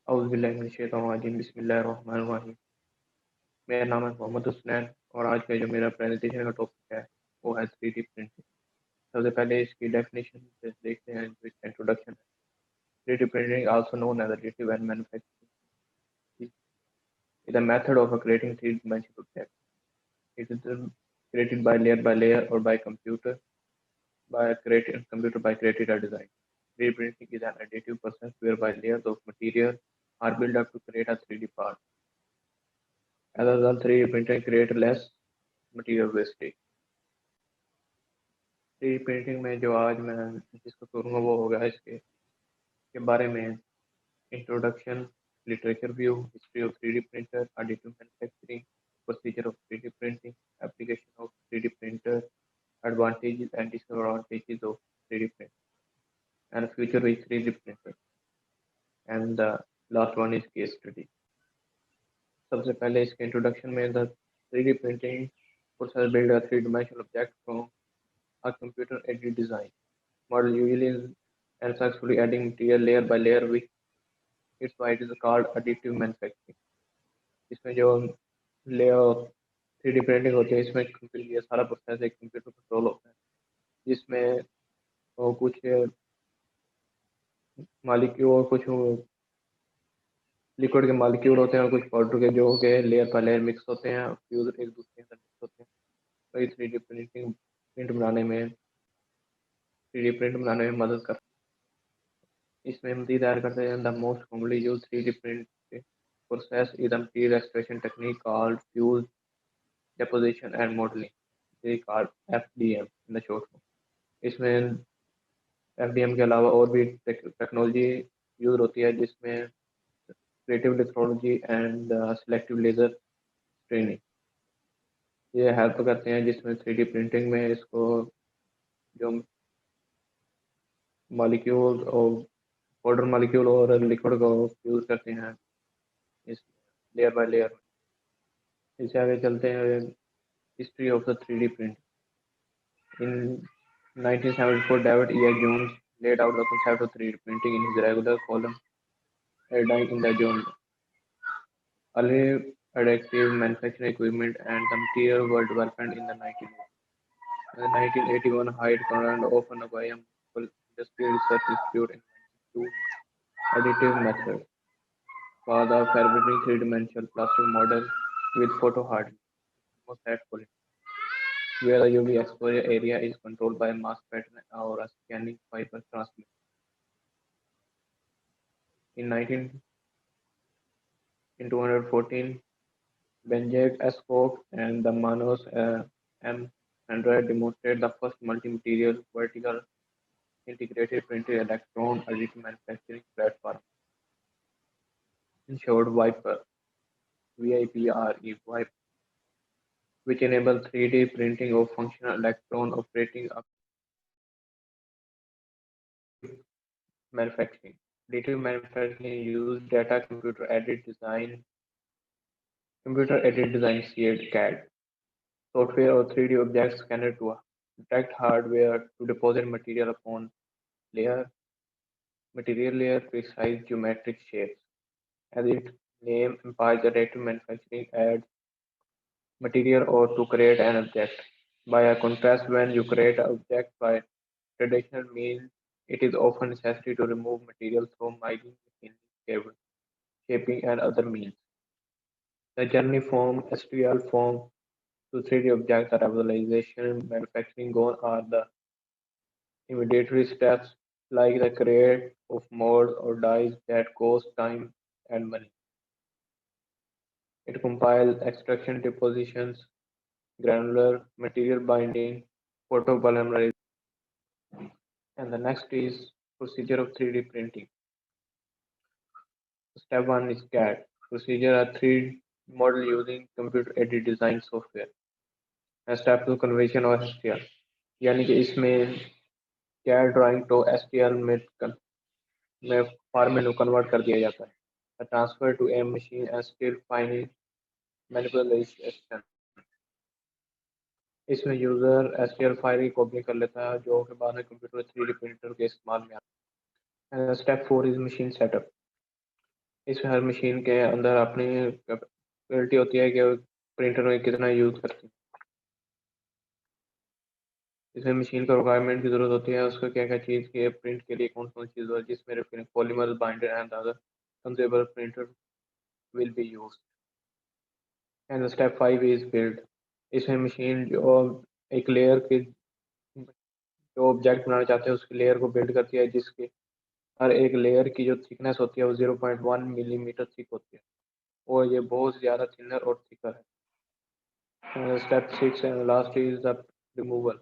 औज़ुबिल्लाहि बिस्मिल्लाहिर्रहमानिर्रहीम। मेरा नाम है मोहम्मद हुसनैन और आज का जो मेरा प्रेजेंटेशन का टॉपिक है वो है 3D प्रिंटिंग। सबसे पहले इसकी डेफिनेशन देखते हैं, जो इसका इंट्रोडक्शन है। 3D printing, also known as additive and manufacturing, is a method of creating three-dimensional objects. It is created by layer or by created a design. 3D printing is an additive process whereby layers of material are built up to create a 3D part. As a result, 3D printing create less material wastage. 3D printing में जो आज मैं discuss करूँगा वो होगा इसके के बारे में introduction, literature view, history of 3D printer, additive manufacturing, procedure of 3D printing, application of 3D printer, advantages and disadvantages of 3D print, and future with 3D printer, and the last one is case study. सबसे पहले इसके introduction में the 3D printing process build a three-dimensional object from a computer-aided design model, usually and successfully adding material layer by layer, which it's why it is called additive manufacturing. इसमें जो layer 3D printing होती है इसमें ये सारा process एक computer control होता है, जिसमें वो कुछ मालिक्यूल, कुछ लिक्विड के मालिक्यूल होते हैं और कुछ पाउडर के जो के लेयर बाय लेयर मिक्स होते हैं, फ्यूज एक दूसरे के साथ मिक्स होते हैं। तो ये 3D प्रिंटिंग प्रिंट बनाने में मदद करता है। इसमें मज़ीद ऐड करते हैं the most commonly used 3D print process is a material extraction technique called fuse deposition and modeling, they called FDM in the short form. इसमें FDM के अलावा और भी टेक्नोलॉजी यूज होती है, जिसमें creative lithology and selective laser training ये help करते हैं, जिसमें 3D प्रिंटिंग में इसको जो मॉलिक्यूल और पाउडर मॉलिक्यूल और लिक्विड को यूज करते हैं इस लेयर बाय लेयर। इससे आगे चलते हैं history of the 3D print. In 1974, David E. Jones laid out the concept of 3D printing in his regular column headline in the journal. Early additive manufacturing equipment and the material were developed in the 1980s. In 1981, hired Conrad Offenbayam Industrial Research Institute in additive methods for the fabricating three-dimensional plastic model with photo hardening, MOSFET quality, where the UV exposure area is controlled by a mask pattern or a scanning fiber transmitter. In 2014, Benjek S. Koch and the Manos M. demonstrated the first multi-material vertical integrated printed electron additive manufacturing platform, in short VIPRE, VIPRE, which enables 3D printing of functional electron operating up manufacturing. Additive manufacturing uses data computer-aided design CAD software or 3D object scanner to detect hardware to deposit material upon material layer precise geometric shapes. As its name implies, additive manufacturing adds material or to create an object. By a contrast, when you create an object by traditional means, it is often necessary to remove material through milling, machining, cable, shaping, and other means. The journey from STL form to 3D object realization manufacturing goal are the immediate steps like the create of molds or dies that cost time and money. It compiles extraction depositions, granular material binding, photopolymerization, and the next is procedure of 3D printing. Step 1 is CAD. Procedure are 3D model using computer-aided design software. And step 2 conversion और STL, यानी कि इसमें CAD drawing तो STL में format में convert कर दिया जाता है. A transfer to a machine and still fine manipulation. इसमें यूजर STL फाइल की कॉपी कर लेता है, जो कि बाद में कंप्यूटर 3D प्रिंटर के इस्तेमाल में आता है. Step 4 is machine setup. इस हर मशीन के अंदर अपनी कैपेबिलिटी होती है कि प्रिंटर में कितना यूज़ करती है। इसमें मशीन को रिक्वायरमेंट की ज़रूरत होती है, उसको क्या क्या चीज़ की प्रिंट के लिए कौन कौन चीज़ है, जिसमें polymer binder and other consumable printer will be use. And step 5 is build. इसमें मशीन जो एक लेयर के जो ऑब्जेक्ट बनाना चाहते हैं उसकी लेयर को बिल्ड करती है, जिसके हर एक लेयर की जो थिकनेस होती है वो 0.1 मिलीमीटर थिक होती है, और ये बहुत ज़्यादा थिनर और थिकर है। Step 6 and last is the removal.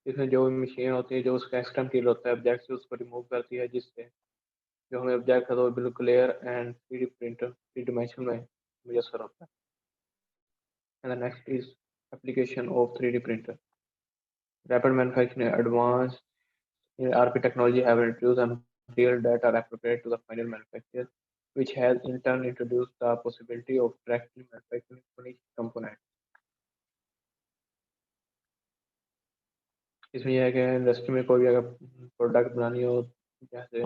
इसमें जो मशीन होती है जो उसका एक्सटर्न मटीरियल होता है ऑब्जेक्ट से, उसको रिमूव करती है, जिससे जो हमें ऑब्जेक्ट है तो बिल्कुल clear and 3D printer 3 dimension में मुयसर होता है। And the next is application of 3D printer. Rapid manufacturing advanced in RP technology have introduced a material that are appropriate to the final manufacture, which has in turn introduced the possibility of directly manufacturing finished components. इसमें यह है कि industry में कोई भी अगर product बनानी हो, जैसे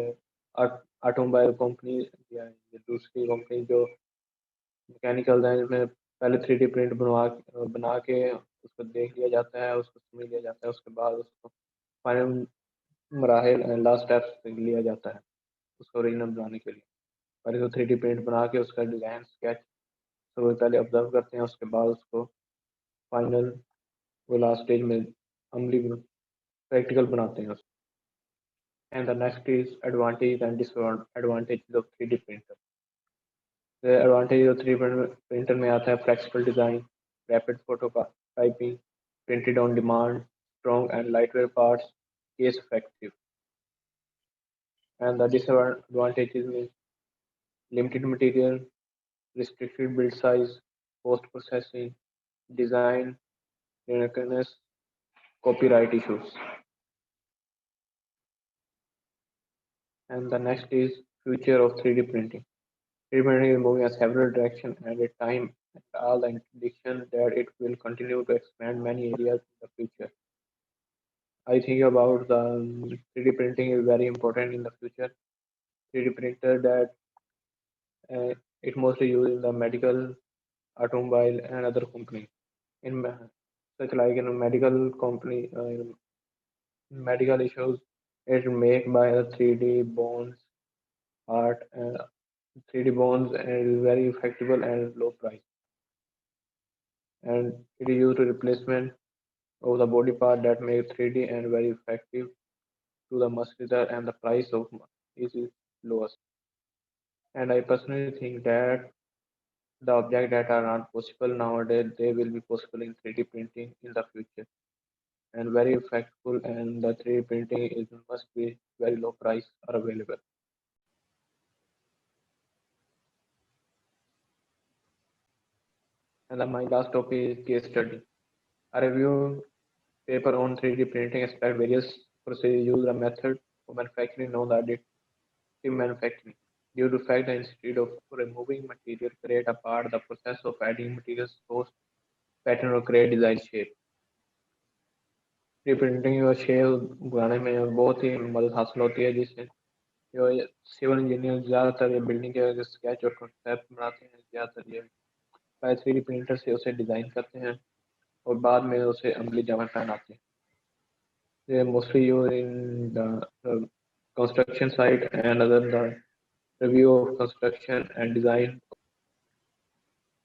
ऑटोमोबाइल कंपनी या दूसरी कंपनी जो मैकेनिकल है, इसमें पहले 3D प्रिंट बना के उसको देख लिया जाता है, उसको समझ लिया जाता है, उसके बाद उसको फाइनल मराहिल लास्ट स्टेप्स लिया जाता है उसको ओरिजिनल बनाने के लिए। पहले तो 3D प्रिंट बना के उसका डिज़ाइन स्केच सबसे पहले ऑब्जर्व करते हैं, उसके बाद उसको फाइनल वो लास्ट स्टेज में अमली प्रैक्टिकल बनाते हैं। And the next is advantage and disadvantage of 3D printer. Advantage of 3D printer में आता है flexible design, rapid photo typing, printed on demand, strong and lightweight parts, case effective. And the disadvantages में limited material, restricted build size, post processing, design uniqueness, copyright issues. And the next is future of 3D printing. 3D printing is moving in several directions at a time, and all the indication that it will continue to expand many areas in the future. I think about the 3D printing is very important in the future. 3D printer that it mostly used in the medical, automobile, and other companies. In such like in a medical company, in medical issues, it made by the 3D bones art and 3D bones and is very effective and low price. And it is used to replacement of the body part that make 3D and very effective to the muscular, and the price of is lowest. And I personally think that the objects that are not possible nowadays, they will be possible in 3D printing in the future, and very effective, and the 3D printing is must be very low price are available. And then my last topic is case study. A review paper on 3D printing explained various procedures used a method of manufacturing known as additive manufacturing. Due to fact that instead of removing material, create a part, the process of adding materials shows pattern or create design shape. 3D printing और shape बनाने में बहुत ही मदद हासिल होती है, जिससे जो सिविल इंजीनियर ज़्यादातर ये बिल्डिंग के स्केच और कॉन्सेप्ट बनाते हैं, ज़्यादातर ये पहले 3D प्रिंटर से उसे डिज़ाइन करते हैं और बाद में उसे अमली जामा पहनाते हैं। They mostly used in the construction site and other the review of construction and design।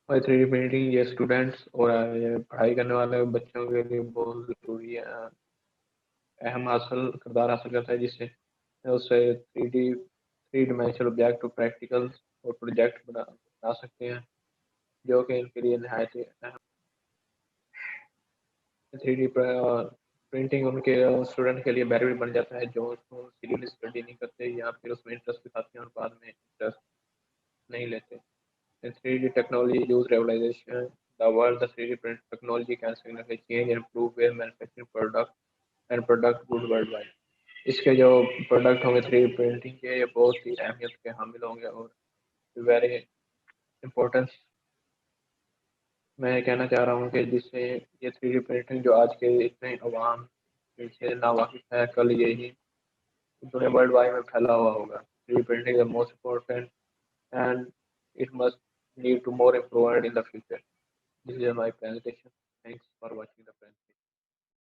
और 3D प्रिंटिंग ये स्टूडेंट्स और ये पढ़ाई करने वाले बच्चों के लिए बहुत ज़रूरी है, अहम हासिल किरदार हासिल करता है, जिससे उससे 3 डिमेंशनल ऑब्जेक्ट को प्रैक्टिकल और प्रोजेक्ट बना सकते हैं, जो कि इनके लिए नहायत ही अहम। 3D प्रिंटिंग उनके स्टूडेंट के लिए बैरियर बन जाता है, जो उसको सीरियसली स्टडी नहीं करते या फिर उसमें इंटरेस्ट दिखाते हैं और बाद में इंटरेस्ट नहीं लेते। In 3D technology use revolution the world, the 3D print technology can significantly change and improve where manufacturing product and product good worldwide। इसके जो प्रोडक्ट होंगे 3D प्रिंटिंग के, ये बहुत ही अहमियत के हामिल होंगे और वेरी इम्पोर्टेंस। मैं कहना चाह रहा हूँ कि जिससे ये 3D प्रिंटिंग जो आज के इतने अवाम से नावाकिफ है, कल यही पूरे वर्ल्ड वाइड में फैला हुआ होगा। 3D printing the most important and it must need to more improved in the future. This is my presentation. Thanks for watching the presentation.